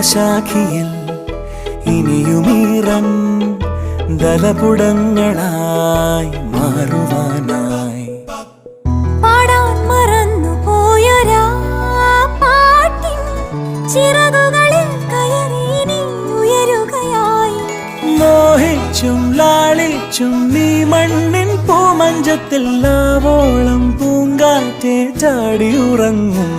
ശാഖിയിൽ ഇനിയുമീറൻ ദലപുടങ്ങളായി മാറുവാനായി പാടാൻ മറന്നു പോയൊരാ പാട്ടിൻ ചിറകുകളിൽ കയറി നീ ഉയരുകയായി. മോഹിച്ചും ലാളിച്ചും നീ മണ്ണിൻ പൂമഞ്ചത്തിൽ ആവോളം പൂങ്കാറ്റെ ചാടി ഉറങ്ങും.